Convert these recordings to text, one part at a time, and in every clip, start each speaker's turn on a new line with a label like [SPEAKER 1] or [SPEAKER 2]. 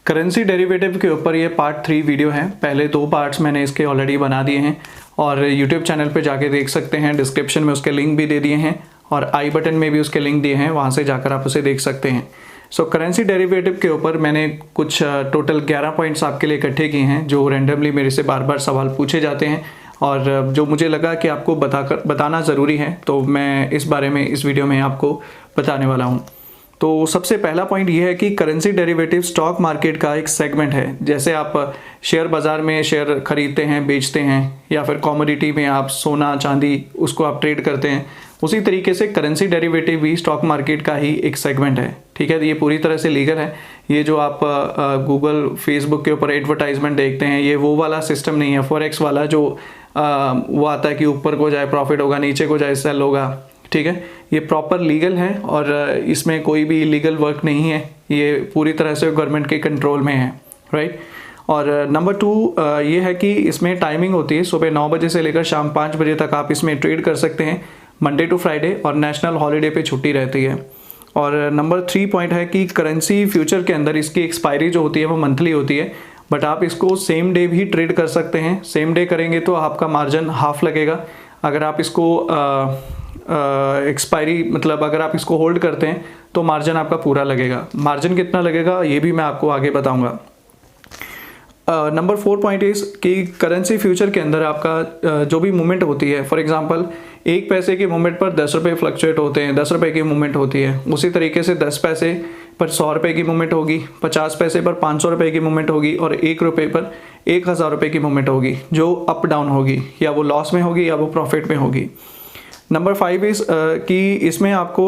[SPEAKER 1] Currency derivative के ऊपर ये पार्ट 3 वीडियो है। पहले 2 पार्ट्स मैंने इसके ऑलरेडी बना दिए हैं और यूट्यूब चैनल पे जाके देख सकते हैं। डिस्क्रिप्शन में उसके लिंक भी दे दिए हैं और आई बटन में भी उसके लिंक दिए हैं, वहाँ से जाकर आप उसे देख सकते हैं। सो करेंसी डेरिवेटिव के ऊपर मैंने कुछ टोटल 11 पॉइंट्स आपके लिए इकट्ठे किए हैं जो रैंडमली मेरे से बार बार सवाल पूछे जाते हैं और जो मुझे लगा कि आपको बताना ज़रूरी है, तो मैं इस बारे में इस वीडियो में आपको बताने वाला हूँ। तो सबसे पहला पॉइंट ये है कि करेंसी डेरिवेटिव स्टॉक मार्केट का एक सेगमेंट है। जैसे आप शेयर बाज़ार में शेयर खरीदते हैं, बेचते हैं, या फिर कमोडिटी में आप सोना चांदी उसको आप ट्रेड करते हैं, उसी तरीके से करेंसी डेरिवेटिव भी स्टॉक मार्केट का ही एक सेगमेंट है। ठीक है, ये पूरी तरह से लीगल है। ये जो आप गूगल फेसबुक के ऊपर एडवर्टाइजमेंट देखते हैं, ये वो वाला सिस्टम नहीं है फॉरेक्स वाला जो वो आता है कि ऊपर को जाए प्रॉफिट होगा, नीचे को जाए सेल होगा। ठीक है, ये प्रॉपर लीगल है और इसमें कोई भी इलीगल वर्क नहीं है। ये पूरी तरह से गवर्नमेंट के कंट्रोल में है, राइट। और नंबर 2 ये है कि इसमें टाइमिंग होती है, सुबह 9 बजे से लेकर शाम 5 बजे तक आप इसमें ट्रेड कर सकते हैं, मंडे टू फ्राइडे, और नेशनल हॉलीडे पे छुट्टी रहती है। और नंबर 3 पॉइंट है कि करेंसी फ्यूचर के अंदर इसकी एक्सपायरी जो होती है वो मंथली होती है, बट आप इसको सेम डे भी ट्रेड कर सकते हैं। सेम डे करेंगे तो आपका मार्जिन हाफ लगेगा। अगर आप इसको एक्सपायरी मतलब अगर आप इसको होल्ड करते हैं तो मार्जिन आपका पूरा लगेगा। मार्जिन कितना लगेगा ये भी मैं आपको आगे बताऊंगा। नंबर 4 पॉइंट इज कि करेंसी फ्यूचर के अंदर आपका जो भी मूवमेंट होती है, फॉर एग्जांपल 1 पैसे के मूवमेंट पर 10 रुपये फ्लक्चुएट होते हैं, 10 रुपये की मूवमेंट होती है। उसी तरीके से 10 पैसे पर 100 रुपये की मूवमेंट होगी, 50 पैसे पर 500 रुपये की मूवमेंट होगी और 1 रुपये पर 1000 रुपये की मूवमेंट होगी, जो अप डाउन होगी, या वो लॉस में होगी या वो प्रॉफिट में होगी। नंबर 5 इज कि इसमें आपको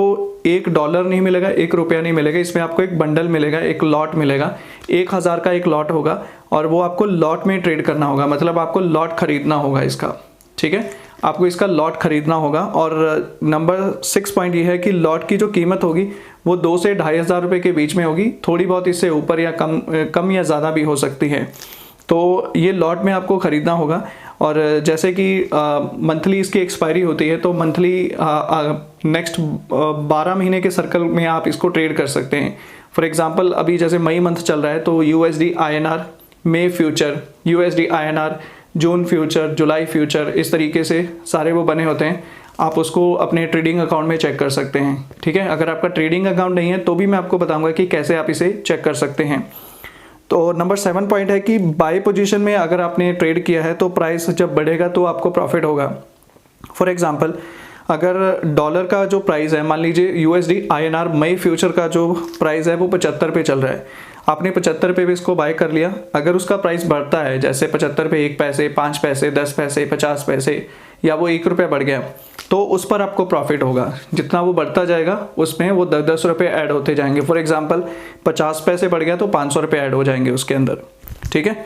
[SPEAKER 1] $1 नहीं मिलेगा, 1 रुपया नहीं मिलेगा, इसमें आपको एक बंडल मिलेगा, एक लॉट मिलेगा। 1000 का एक लॉट होगा और वो आपको लॉट में ट्रेड करना होगा, मतलब आपको लॉट खरीदना होगा इसका। ठीक है, आपको इसका लॉट खरीदना होगा। और नंबर 6 पॉइंट ये है कि लॉट की जो कीमत होगी वो 2 से 2500 रुपये के बीच में होगी, थोड़ी बहुत इससे ऊपर या कम या ज़्यादा भी हो सकती है। तो ये लॉट में आपको ख़रीदना होगा। और जैसे कि मंथली इसकी एक्सपायरी होती है, तो मंथली नेक्स्ट 12 महीने के सर्कल में आप इसको ट्रेड कर सकते हैं। फॉर एग्जांपल अभी जैसे मई मंथ चल रहा है तो USD INR मई फ्यूचर, USD INR जून फ्यूचर, जुलाई फ्यूचर, इस तरीके से सारे वो बने होते हैं। आप उसको अपने ट्रेडिंग अकाउंट में चेक कर सकते हैं। ठीक है, अगर आपका ट्रेडिंग अकाउंट नहीं है तो भी मैं आपको बताऊंगा कि कैसे आप इसे चेक कर सकते हैं। तो नंबर 7 पॉइंट है कि बाय पोजीशन में अगर आपने ट्रेड किया है तो प्राइस जब बढ़ेगा तो आपको प्रॉफिट होगा। फॉर एग्जांपल अगर डॉलर का जो प्राइस है, मान लीजिए USD INR मई फ्यूचर का जो प्राइस है वो 75 पे चल रहा है, आपने 75 पे भी इसको बाय कर लिया। अगर उसका प्राइस बढ़ता है, जैसे 75 पे 1 पैसे, 5 पैसे, 10 पैसे, 50 पैसे, या वो 1 रुपया बढ़ गया, तो उस पर आपको प्रॉफिट होगा। जितना वो बढ़ता जाएगा उसमें वो 10 रुपये ऐड होते जाएंगे। फॉर एग्जांपल 50 पैसे बढ़ गया तो 500 रुपये ऐड हो जाएंगे उसके अंदर। ठीक है,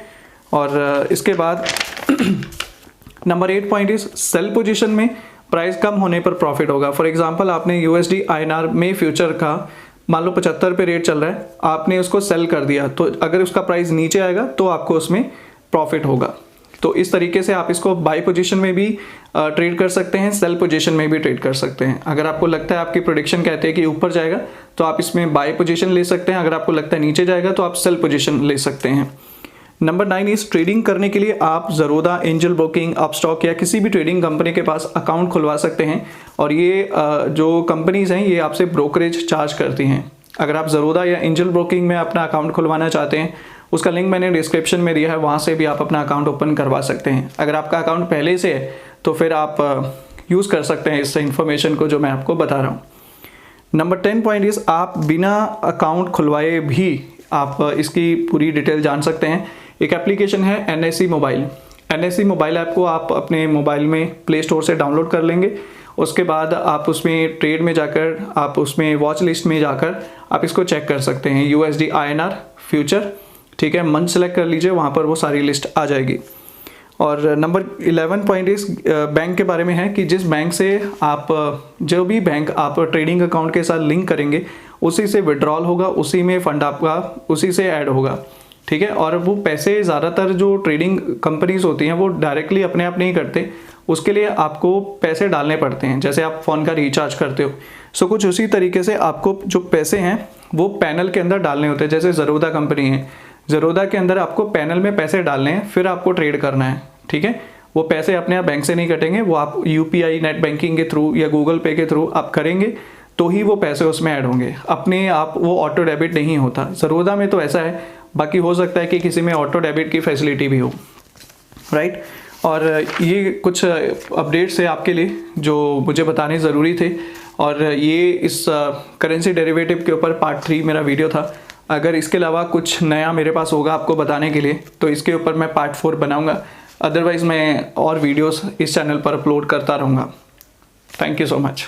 [SPEAKER 1] और इसके बाद number 8 point is sell position में प्राइस कम होने पर प्रॉफिट होगा। फॉर एग्जांपल आपने USD INR में फ्यूचर का मान लो 75 पे रेट चल रहा है, आपने उसको सेल कर दिया, तो अगर उसका प्राइस नीचे आएगा तो आपको उसमें प्रॉफिट होगा। तो इस तरीके से आप इसको बाय पोजीशन में भी ट्रेड कर सकते हैं, सेल पोजीशन में भी ट्रेड कर सकते हैं। अगर आपको लगता है, आपकी प्रेडिक्शन कहते हैं कि ऊपर जाएगा, तो आप इसमें बाय पोजीशन ले सकते हैं। अगर आपको लगता है नीचे जाएगा तो आप सेल पोजीशन ले सकते हैं। नंबर 9 इस ट्रेडिंग करने के लिए आप ज़रोदा, एंजल ब्रोकिंग, अपस्टॉक या किसी भी ट्रेडिंग कंपनी के पास अकाउंट खुलवा सकते हैं। और ये जो कंपनीज हैं ये आपसे ब्रोकरेज चार्ज करती हैं। अगर आप ज़रोदा या एंजल ब्रोकिंग में अपना अकाउंट खुलवाना चाहते हैं, उसका लिंक मैंने डिस्क्रिप्शन में दिया है, वहाँ से भी आप अपना अकाउंट ओपन करवा सकते हैं। अगर आपका अकाउंट पहले से है तो फिर आप यूज़ कर सकते हैं इस इन्फॉर्मेशन को जो मैं आपको बता रहा हूँ। नंबर 10 पॉइंट इस आप बिना अकाउंट खुलवाए भी आप इसकी पूरी डिटेल जान सकते हैं। एक एप्लीकेशन है NSE mobile. NSE mobile app को आप अपने मोबाइल में प्ले स्टोर से डाउनलोड कर लेंगे। उसके बाद आप उसमें ट्रेड में जाकर, आप उसमें वॉच लिस्ट में जाकर आप इसको चेक कर सकते हैं। USD INR फ्यूचर, ठीक है, मंथ सेलेक्ट कर लीजिए, वहाँ पर वो सारी लिस्ट आ जाएगी। और नंबर 11 पॉइंट इस बैंक के बारे में है कि जिस बैंक से आप, जो भी बैंक आप ट्रेडिंग अकाउंट के साथ लिंक करेंगे उसी से विड्रॉल होगा, उसी में फंड आपका उसी से ऐड होगा। ठीक है, और वो पैसे ज़्यादातर जो ट्रेडिंग कंपनीज होती हैं वो डायरेक्टली अपने आप नहीं करते, उसके लिए आपको पैसे डालने पड़ते हैं। जैसे आप फ़ोन का रिचार्ज करते हो, सो कुछ उसी तरीके से आपको जो पैसे हैं वो पैनल के अंदर डालने होते हैं। जैसे ज़रोदा कंपनी है, ज़रोदा के अंदर आपको पैनल में पैसे डालने हैं, फिर आपको ट्रेड करना है, ठीक है। वो पैसे अपने आप बैंक से नहीं कटेंगे, वो आप यूपीआई नेट बैंकिंग के थ्रू या गूगल पे के थ्रू आप करेंगे तो ही वो पैसे उसमें ऐड होंगे, अपने आप वो ऑटो डेबिट नहीं होता। ज़रोदा में तो ऐसा है, बाकी हो सकता है कि किसी में ऑटो डेबिट की फैसिलिटी भी हो, राइट। और ये कुछ अपडेट्स है आपके लिए जो मुझे बताने ज़रूरी थे, और ये इस करेंसी डेरिवेटिव के ऊपर पार्ट 3 मेरा वीडियो था। अगर इसके अलावा कुछ नया मेरे पास होगा आपको बताने के लिए तो इसके ऊपर मैं पार्ट 4 बनाऊंगा, अदरवाइज़ मैं और वीडियोस इस चैनल पर अपलोड करता रहूँगा। Thank you so much.